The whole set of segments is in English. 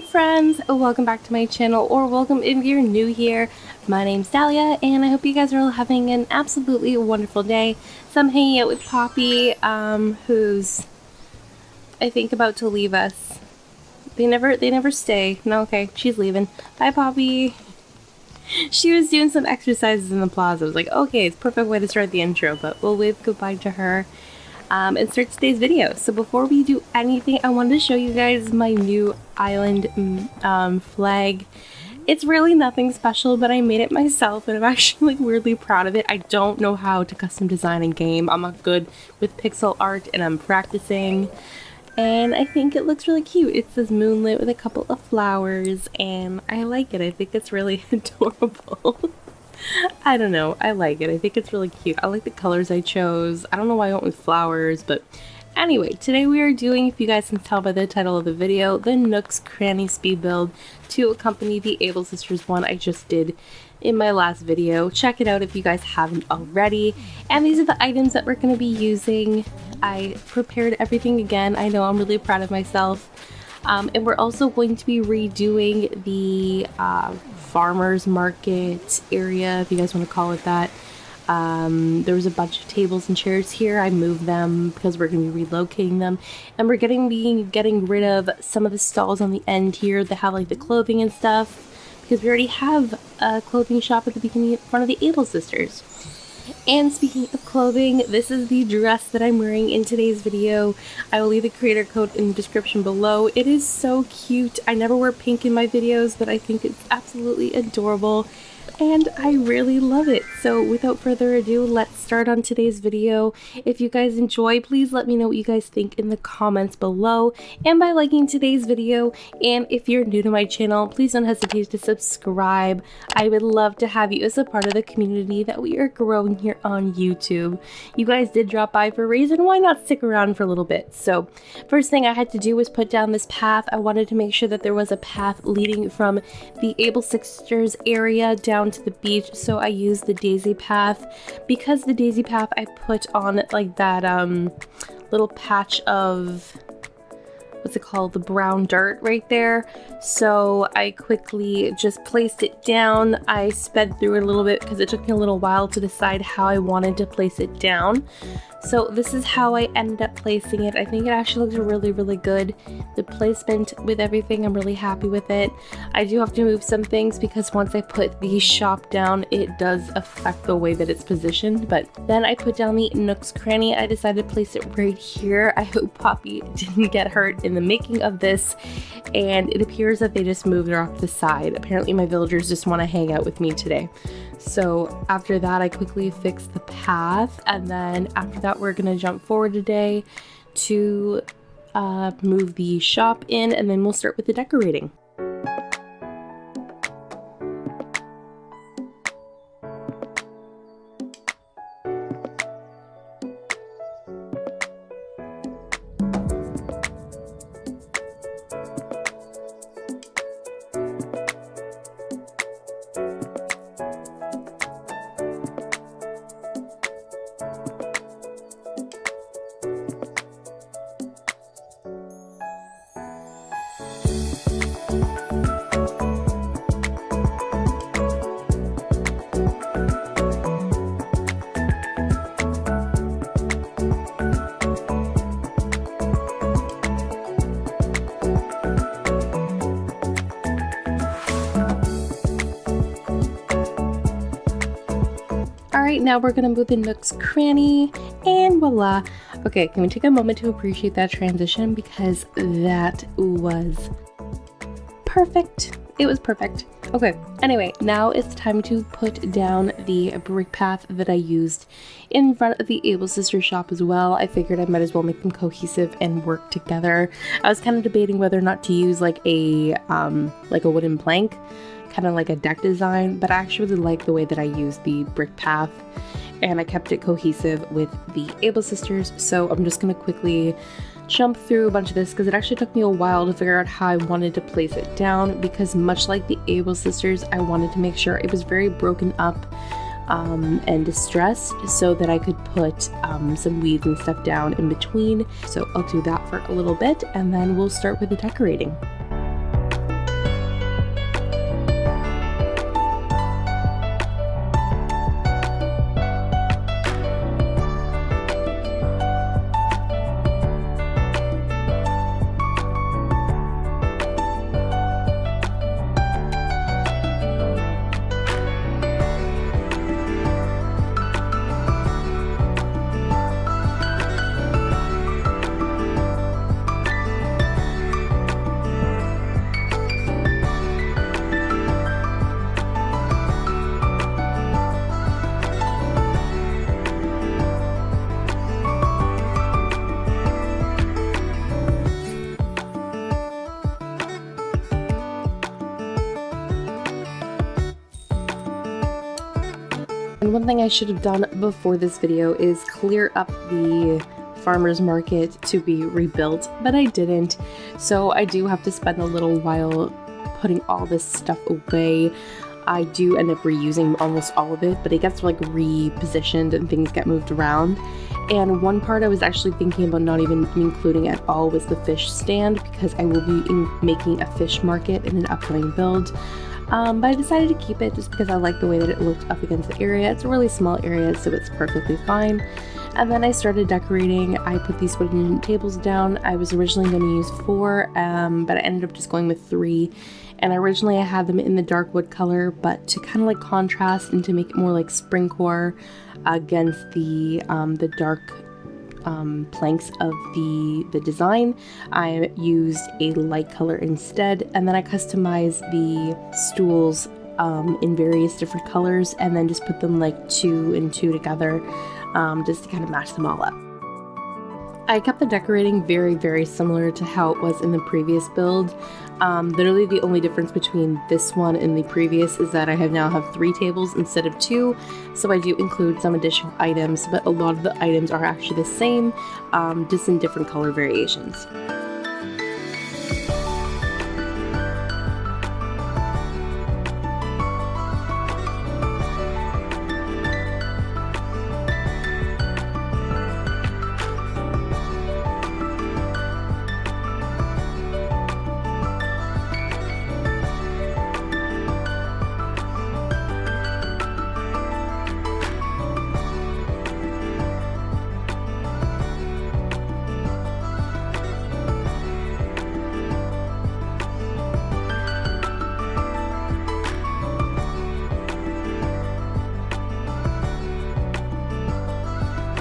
friends, welcome back to my channel, or welcome if you're new here. My name's Dalia and I hope you guys are all having an absolutely wonderful day. So I'm hanging out with Poppy, who's I think about to leave us. They never stay. No, okay, she's leaving. Bye, Poppy. She was doing some exercises in the plaza. I was like, okay, it's a perfect way to start the intro, but we'll wave goodbye to her and start today's video. So before we do anything, I wanted to show you guys my new island flag. It's really nothing special, but I made it myself and I'm actually like weirdly proud of it. I don't know how to custom design in game. I'm not good with pixel art and I'm practicing. And I think it looks really cute. It says Moonlit with a couple of flowers and I like it. I think it's really adorable. I don't know. I like it. I think it's really cute. I like the colors I chose. I don't know why I went with flowers, but anyway, today we are doing, if you guys can tell by the title of the video, the Nooks Cranny speed build to accompany the Able Sisters one I just did in my last video. Check it out if you guys haven't already. And these are the items that we're going to be using. I prepared everything again. I know, I'm really proud of myself. And we're also going to be redoing the farmers market area, if you guys want to call it that. There was a bunch of tables and chairs here. I moved them because we're going to be relocating them. And we're getting rid of some of the stalls on the end here that have like the clothing and stuff, because we already have a clothing shop at the beginning in front of the Able Sisters. And speaking of clothing, this is the dress that I'm wearing in today's video. I will leave the creator code in the description below. It is so cute. I never wear pink in my videos, but I think it's absolutely adorable. And I really love it. So without further ado, let's start on today's video. If you guys enjoy, please let me know what you guys think in the comments below and by liking today's video. And if you're new to my channel, please don't hesitate to subscribe. I would love to have you as a part of the community that we are growing here on YouTube. You guys did drop by for a reason. Why not stick around for a little bit? So first thing I had to do was put down this path. I wanted to make sure that there was a path leading from the Able Sisters area down to the beach, so I used the daisy path. Because the daisy path I put on like that little patch of, what's it called, the brown dirt right there, so I quickly just placed it down. I sped through it a little bit because it took me a little while to decide how I wanted to place it down. So this is how I ended up placing it. I think it actually looks really, really good. The placement with everything, I'm really happy with it. I do have to move some things because once I put the shop down, it does affect the way that it's positioned. But then I put down the Nooks Cranny. I decided to place it right here. I hope Poppy didn't get hurt in the making of this. And it appears that they just moved her off to the side. Apparently my villagers just want to hang out with me today. So after that, I quickly fixed the path, and then after that we're gonna jump forward today to move the shop in, and then we'll start with the decorating. Alright, now we're gonna move the Nooks Cranny, and voila. Okay, can we take a moment to appreciate that transition, because that was perfect. It was perfect. Okay, anyway, now it's time to put down the brick path that I used in front of the Able Sisters shop as well. I figured I might as well make them cohesive and work together. I was kind of debating whether or not to use like a wooden plank, kind of like a deck design, but I actually really like the way that I used the brick path and I kept it cohesive with the Able Sisters. So I'm just gonna quickly jump through a bunch of this because it actually took me a while to figure out how I wanted to place it down, because much like the Able Sisters, I wanted to make sure it was very broken up and distressed so that I could put some weeds and stuff down in between. So I'll do that for a little bit and then we'll start with the decorating. And one thing I should have done before this video is clear up the farmer's market to be rebuilt, but I didn't. So I do have to spend a little while putting all this stuff away. I do end up reusing almost all of it, but it gets like repositioned and things get moved around. And one part I was actually thinking about not even including at all was the fish stand, because I will be making a fish market in an upcoming build. But I decided to keep it just because I like the way that it looked up against the area. It's a really small area, so it's perfectly fine. And then I started decorating. I put these wooden tables down. I was originally going to use 4, but I ended up just going with 3. And originally I had them in the dark wood color, but to kind of like contrast and to make it more like springcore against the dark planks of the design, I used a light color instead. And then I customized the stools in various different colors, and then just put them like 2 and 2 together, just to kind of match them all up. I kept the decorating very, very similar to how it was in the previous build. Literally the only difference between this one and the previous is that I now have 3 tables instead of 2, so I do include some additional items, but a lot of the items are actually the same, just in different color variations.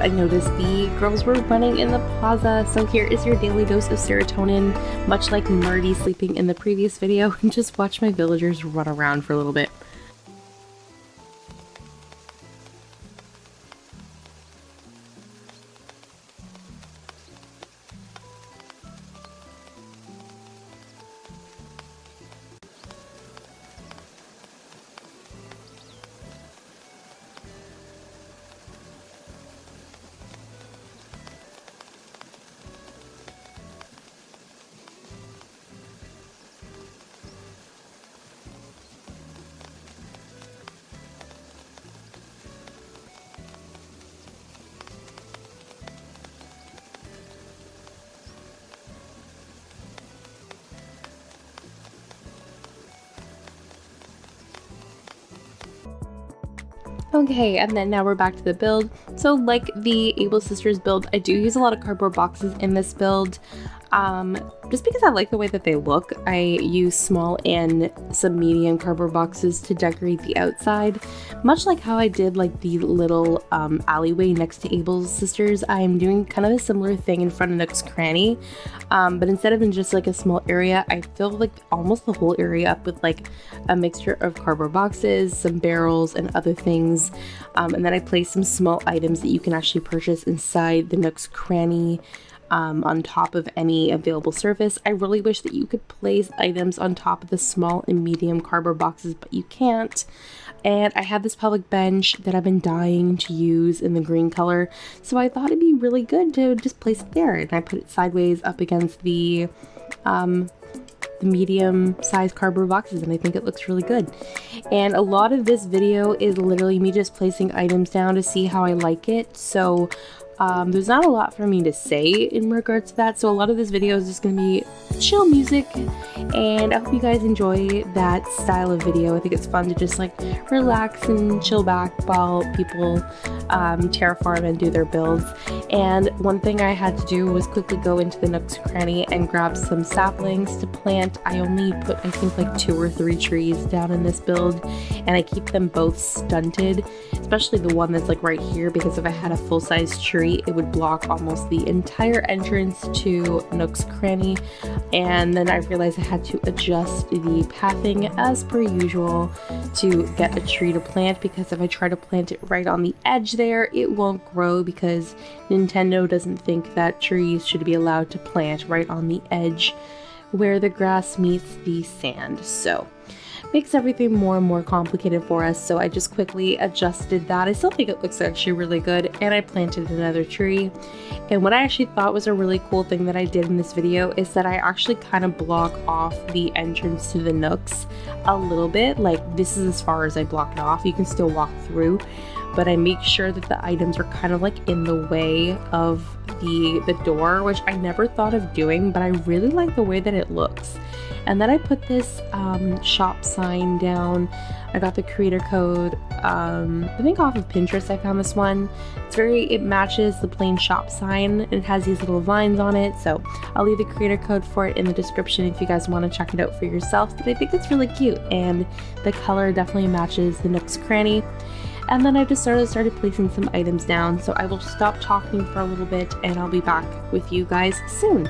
I noticed the girls were running in the plaza, so here is your daily dose of serotonin, much like Marty sleeping in the previous video, and just watch my villagers run around for a little bit. Okay, and then now we're back to the build. So like the Able Sisters build, I do use a lot of cardboard boxes in this build. Just because I like the way that they look, I use small and some medium cardboard boxes to decorate the outside. Much like how I did like the little alleyway next to Able Sisters, I am doing kind of a similar thing in front of Nooks Cranny. But instead of in just like a small area, I fill like almost the whole area up with like a mixture of cardboard boxes, some barrels, and other things. And then I place some small items that you can actually purchase inside the Nooks Cranny on top of any available surface. I really wish that you could place items on top of the small and medium cardboard boxes, but you can't. And I have this public bench that I've been dying to use in the green color, so I thought it'd be really good to just place it there. And I put it sideways up against the medium-sized cardboard boxes, and I think it looks really good. And a lot of this video is literally me just placing items down to see how I like it, so there's not a lot for me to say in regards to that, so a lot of this video is just going to be chill music, and I hope you guys enjoy that style of video. I think it's fun to just like relax and chill back while people terraform and do their builds. And one thing I had to do was quickly go into the Nooks Cranny and grab some saplings to plant. I only put I think like 2 or 3 trees down in this build, and I keep them both stunted, especially the one that's like right here, because if I had a full-size tree it would block almost the entire entrance to Nooks Cranny. And then I realized I had to adjust the pathing as per usual to get a tree to plant, because if I try to plant it right on the edge there, it won't grow, because Nintendo doesn't think that trees should be allowed to plant right on the edge where the grass meets the sand. So makes everything more and more complicated for us, so I just quickly adjusted that. I still think it looks actually really good, and I planted another tree. And what I actually thought was a really cool thing that I did in this video is that I actually kind of block off the entrance to the nooks a little bit. Like, this is as far as I block it off. You can still walk through, but I make sure that the items are kind of like in the way of the door, which I never thought of doing, but I really like the way that it looks. And then I put this shop sign down. I got the creator code, I think off of Pinterest I found this one. It matches the plain shop sign. It has these little vines on it, so I'll leave the creator code for it in the description if you guys want to check it out for yourself. But I think it's really cute, and the color definitely matches the Nooks Cranny. And then I just started placing some items down, so I will stop talking for a little bit and I'll be back with you guys soon.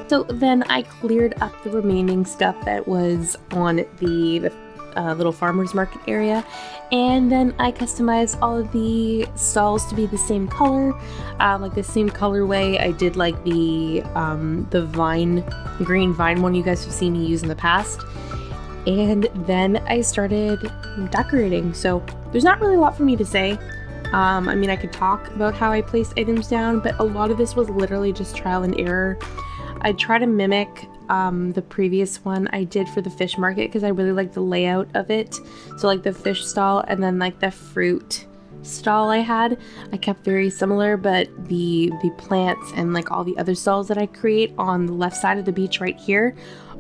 So then I cleared up the remaining stuff that was on the little farmer's market area, and then I customized all of the stalls to be the same color, like the same colorway. I did like the green vine one you guys have seen me use in the past, and then I started decorating. So there's not really a lot for me to say. I mean, I could talk about how I placed items down, but a lot of this was literally just trial and error. I try to mimic the previous one I did for the fish market because I really like the layout of it. So like the fish stall and then like the fruit stall I kept very similar, but the plants and like all the other stalls that I create on the left side of the beach right here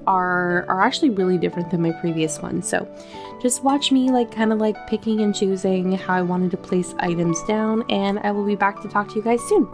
are actually really different than my previous one. So just watch me like kind of like picking and choosing how I wanted to place items down, and I will be back to talk to you guys soon.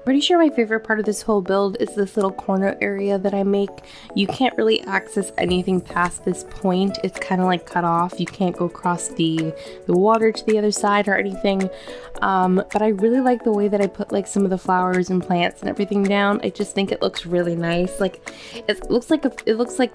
Pretty sure my favorite part of this whole build is this little corner area that I make. You can't really access anything past this point. It's kind of like cut off. You can't go across the water to the other side or anything. But I really like the way that I put like some of the flowers and plants and everything down. I just think it looks really nice. Like it looks like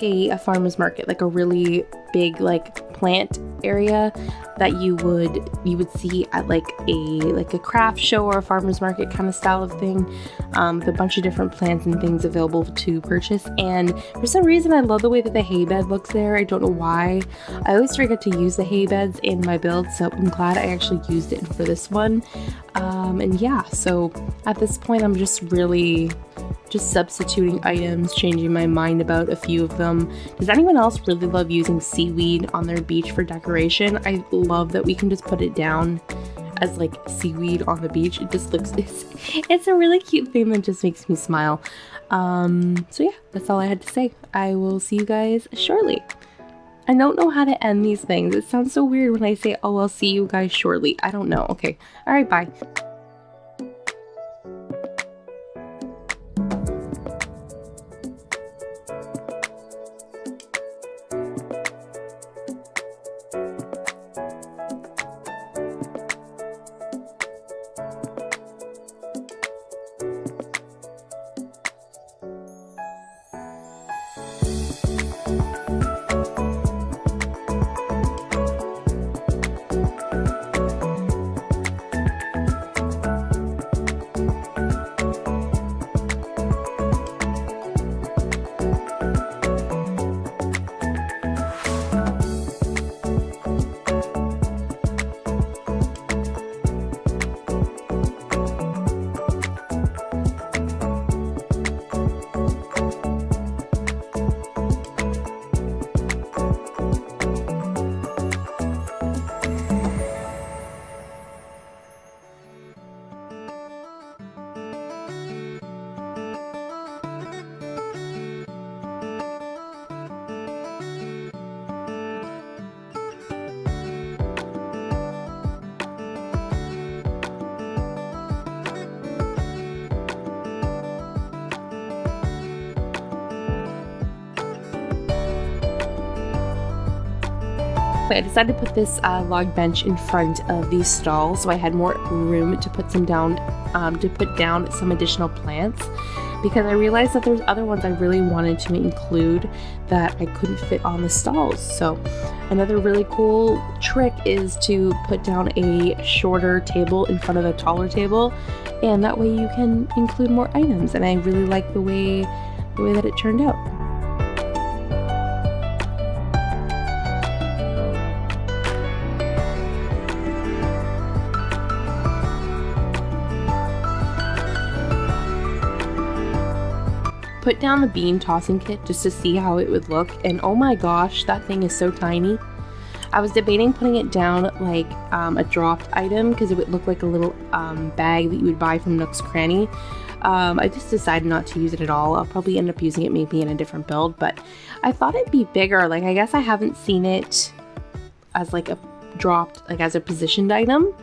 a farmer's market, like a really big like plant area that you would see at like a craft show or a farmer's market kind of style of thing, with a bunch of different plants and things available to purchase. And for some reason I love the way that the hay bed looks there. I don't know why. I always forget to use the hay beds in my build, so I'm glad I actually used it for this one. And yeah, so at this point I'm just really substituting items, changing my mind about a few of them. Does anyone else really love using seaweed on their beach for decoration? I love that we can just put it down as like seaweed on the beach. It just looks, it's a really cute thing that just makes me smile. So yeah, that's all I had to say. I will see you guys shortly. I don't know how to end these things. It sounds so weird when I say, oh, I'll see you guys shortly. I don't know. Okay. All right, bye. I decided to put this log bench in front of these stalls so I had more room to put some down, some additional plants, because I realized that there's other ones I really wanted to include that I couldn't fit on the stalls. So another really cool trick is to put down a shorter table in front of a taller table, and that way you can include more items, and I really like the way that it turned out. Put down the bean tossing kit just to see how it would look, and oh my gosh, that thing is so tiny. I was debating putting it down like a dropped item because it would look like a little bag that you would buy from Nooks Cranny. I just decided not to use it at all. I'll probably end up using it maybe in a different build, but I thought it'd be bigger. Like, I guess I haven't seen it as like a dropped, like as a positioned item.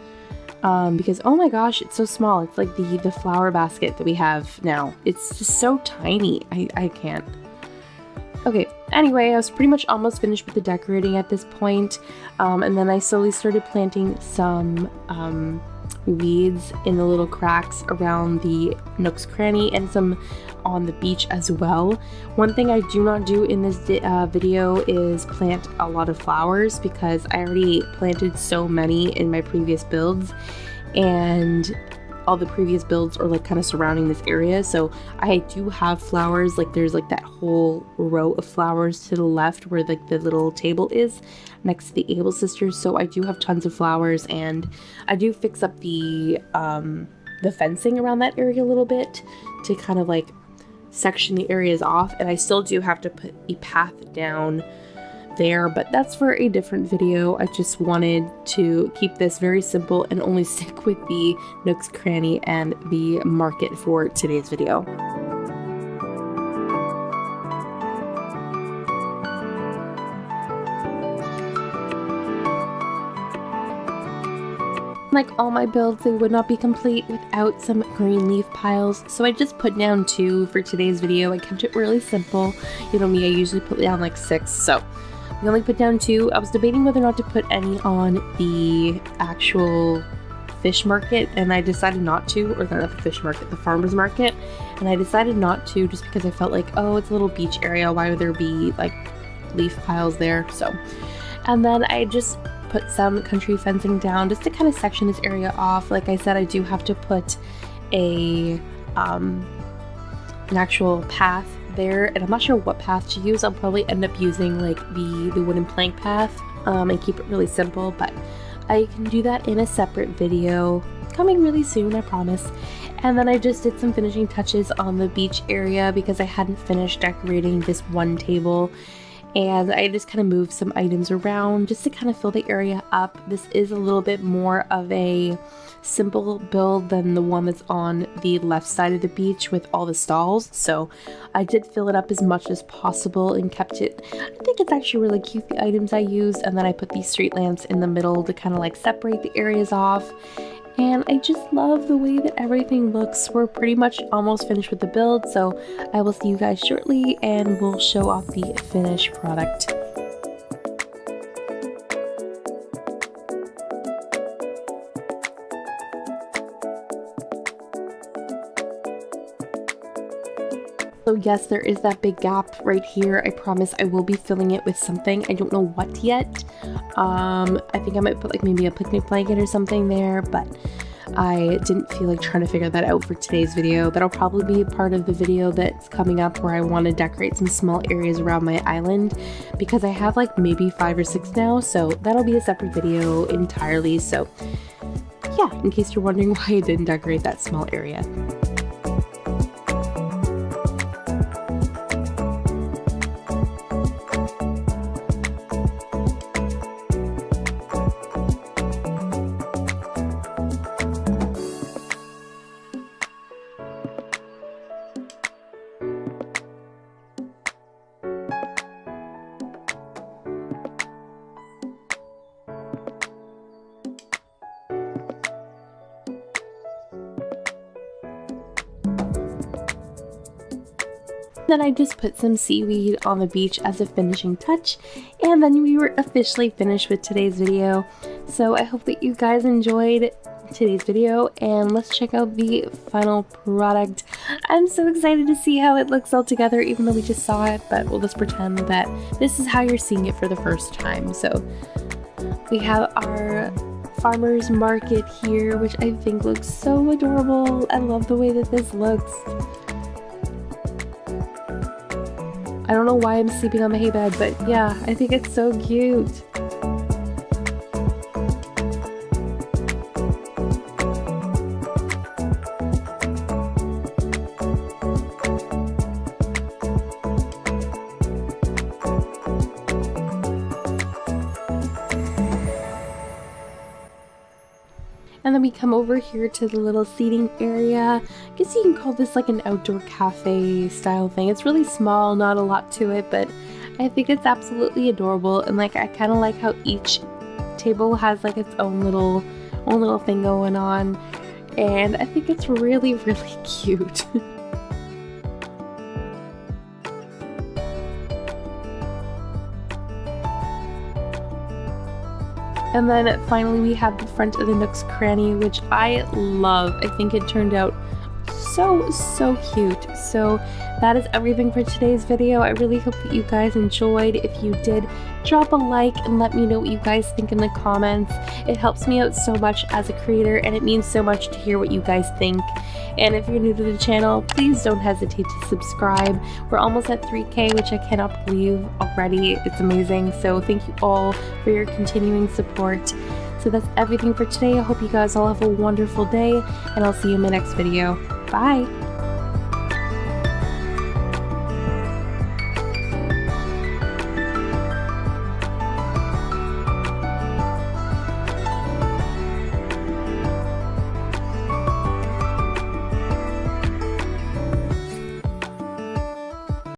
Because oh my gosh, it's so small. It's like the flower basket that we have now. It's just so tiny. I can't. Okay, anyway, I was pretty much almost finished with the decorating at this point. And then I slowly started planting some weeds in the little cracks around the Nooks Cranny and some on the beach as well. One thing I do not do in this video is plant a lot of flowers, because I already planted so many in my previous builds, and all the previous builds are like kind of surrounding this area. So I do have flowers, like there's like that whole row of flowers to the left where like the little table is next to the Able sisters. So I do have tons of flowers, and I do fix up the fencing around that area a little bit to kind of like section the areas off, and I still do have to put a path down there, but that's for a different video. I just wanted to keep this very simple and only stick with the Nooks Cranny and the market for today's video. Like all my builds, they would not be complete without some green leaf piles, so I just put down 2 for today's video. I kept it really simple. You know me, I usually put down like 6, so I only put down 2. I was debating whether or not to put any on the actual fish market, and I decided not to, or not the fish market, the farmer's market, and I decided not to just because I felt like, oh, it's a little beach area, why would there be like leaf piles there? So, and then I just put some country fencing down just to kind of section this area off. Like I said, I do have to put a an actual path there, and I'm not sure what path to use. I'll probably end up using like the wooden plank path and keep it really simple, but I can do that in a separate video coming really soon, I promise. And then I just did some finishing touches on the beach area because I hadn't finished decorating this one table, and I just kind of moved some items around just to kind of fill the area up. This is a little bit more of a simple build than the one that's on the left side of the beach with all the stalls, so I did fill it up as much as possible and kept it. I think it's actually really cute, the items I used, and then I put these street lamps in the middle to kind of like separate the areas off. And I just love the way that everything looks. We're pretty much almost finished with the build, so I will see you guys shortly and we'll show off the finished product. So yes, there is that big gap right here. I promise I will be filling it with something. I don't know what yet. I think I might put like maybe a picnic blanket or something there, but I didn't feel like trying to figure that out for today's video. That'll probably be a part of the video that's coming up where I want to decorate some small areas around my island, because I have like maybe 5 or 6 now, so that'll be a separate video entirely. So yeah, in case you're wondering why I didn't decorate that small area. Then I just put some seaweed on the beach as a finishing touch, and then we were officially finished with today's video. So I hope that you guys enjoyed today's video, and let's check out the final product. I'm so excited to see how it looks all together, even though we just saw it, but we'll just pretend that this is how you're seeing it for the first time. So we have our farmer's market here, which I think looks so adorable. I love the way that this looks. I don't know why I'm sleeping on the hay bed, but yeah, I think it's so cute. And then we come over here to the little seating area. I guess you can call this like an outdoor cafe style thing. It's really small, not a lot to it, but I think it's absolutely adorable. And like, I kind of like how each table has like its own little thing going on. And I think it's really, really cute. And then finally we have the front of the Nooks Cranny, which I love. I think it turned out so cute. So that is everything for today's video. I really hope that you guys enjoyed. If you did, drop a like and let me know what you guys think in the comments. It helps me out so much as a creator, and it means so much to hear what you guys think. And if you're new to the channel, please don't hesitate to subscribe. We're almost at 3K, which I cannot believe already. It's amazing. So thank you all for your continuing support. So that's everything for today. I hope you guys all have a wonderful day, and I'll see you in my next video. Bye!